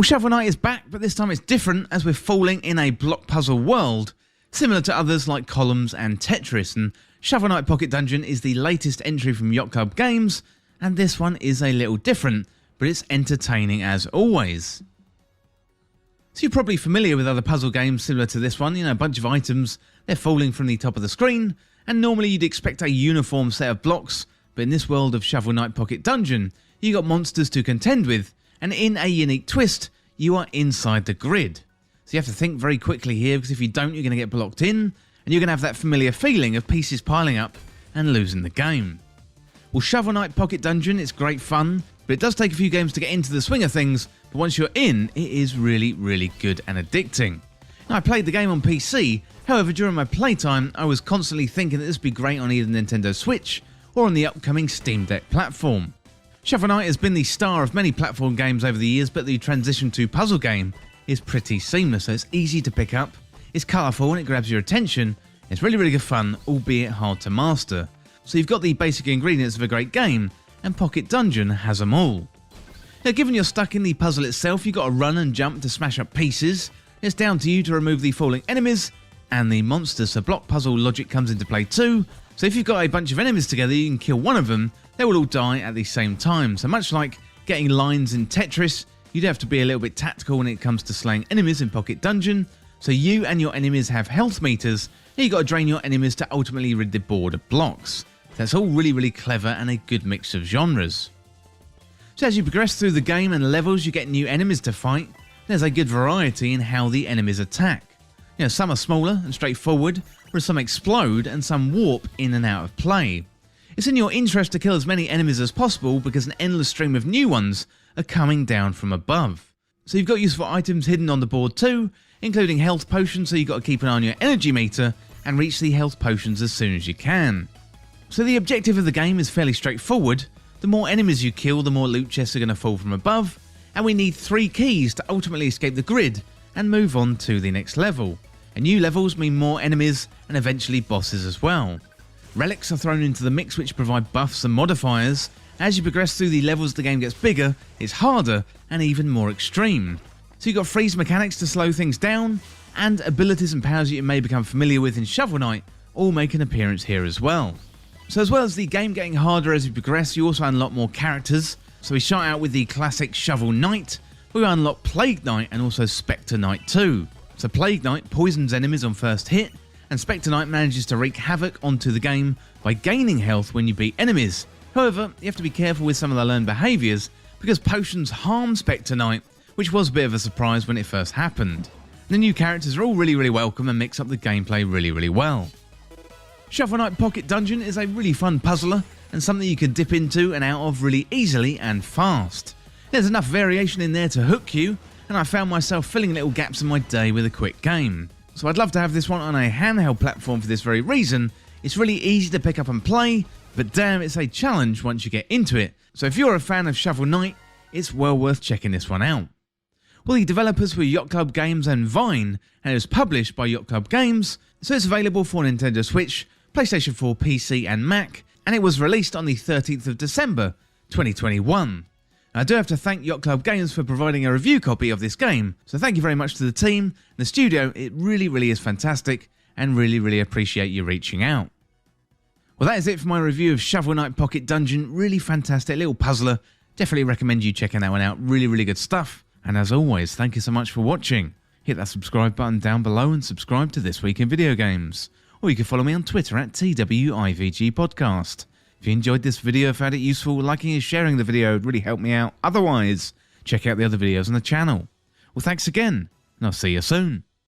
Well, Shovel Knight is back, but this time it's different as we're falling in a block puzzle world, similar to others like Columns and Tetris, and Shovel Knight Pocket Dungeon is the latest entry from Yacht Club Games, and this one is a little different, but it's entertaining as always. So you're probably familiar with other puzzle games similar to this one, a bunch of items, they're falling from the top of the screen, and normally you'd expect a uniform set of blocks, but in this world of Shovel Knight Pocket Dungeon, you got monsters to contend with, and in a unique twist, you are inside the grid. So you have to think very quickly here, because if you don't, you're going to get blocked in, and you're going to have that familiar feeling of pieces piling up and losing the game. Well, Shovel Knight Pocket Dungeon, it's great fun, but it does take a few games to get into the swing of things, but once you're in, it is really, really good and addicting. Now, I played the game on PC, however, during my playtime, I was constantly thinking that this would be great on either Nintendo Switch or on the upcoming Steam Deck platform. Shovel Knight has been the star of many platform games over the years, but the transition to puzzle game is pretty seamless, so it's easy to pick up, it's colourful and it grabs your attention, it's really, really good fun, albeit hard to master. So you've got the basic ingredients of a great game, and Pocket Dungeon has them all. Now, given you're stuck in the puzzle itself, you've got to run and jump to smash up pieces, it's down to you to remove the falling enemies and the monsters, so block puzzle logic comes into play too, so if you've got a bunch of enemies together, you can kill one of them, they will all die at the same time. So much like getting lines in Tetris, you'd have to be a little bit tactical when it comes to slaying enemies in Pocket Dungeon. So you and your enemies have health meters, and you've got to drain your enemies to ultimately rid the board of blocks. That's all really, really clever and a good mix of genres. So as you progress through the game and levels, you get new enemies to fight. There's a good variety in how the enemies attack. Some are smaller and straightforward, whereas some explode and some warp in and out of play. It's in your interest to kill as many enemies as possible because an endless stream of new ones are coming down from above. So you've got useful items hidden on the board too, including health potions, so you've got to keep an eye on your energy meter and reach the health potions as soon as you can. So the objective of the game is fairly straightforward. The more enemies you kill, the more loot chests are going to fall from above, and we need 3 keys to ultimately escape the grid and move on to the next level. And new levels mean more enemies and eventually bosses as well. Relics are thrown into the mix which provide buffs and modifiers. As you progress through the levels, the game gets bigger, it's harder and even more extreme. So you've got freeze mechanics to slow things down, and abilities and powers you may become familiar with in Shovel Knight all make an appearance here as well. So as well as the game getting harder as you progress, you also unlock more characters. So we start out with the classic Shovel Knight, we unlock Plague Knight and also Spectre Knight too. So Plague Knight poisons enemies on first hit, and Spectre Knight manages to wreak havoc onto the game by gaining health when you beat enemies. However, you have to be careful with some of the learned behaviours, because potions harm Spectre Knight, which was a bit of a surprise when it first happened. The new characters are all really, really welcome and mix up the gameplay really, really well. Shovel Knight Pocket Dungeon is a really fun puzzler, and something you can dip into and out of really easily and fast. There's enough variation in there to hook you, and I found myself filling little gaps in my day with a quick game. So I'd love to have this one on a handheld platform for this very reason. It's really easy to pick up and play, but damn, it's a challenge once you get into it. So if you're a fan of Shovel Knight, it's well worth checking this one out. Well, the developers were Yacht Club Games and Vine, and it was published by Yacht Club Games, so it's available for Nintendo Switch, PlayStation 4, PC and Mac, and it was released on the 13th of December 2021. I do have to thank Yacht Club Games for providing a review copy of this game, so thank you very much to the team and the studio. It really, really is fantastic, and really, really appreciate you reaching out. Well, that is it for my review of Shovel Knight Pocket Dungeon. Really fantastic little puzzler. Definitely recommend you checking that one out. Really, really good stuff. And as always, thank you so much for watching. Hit that subscribe button down below and subscribe to This Week in Video Games. Or you can follow me on Twitter at TWIVG Podcast. If you enjoyed this video, found it useful, liking and sharing the video would really help me out. Otherwise, check out the other videos on the channel. Well, thanks again, and I'll see you soon.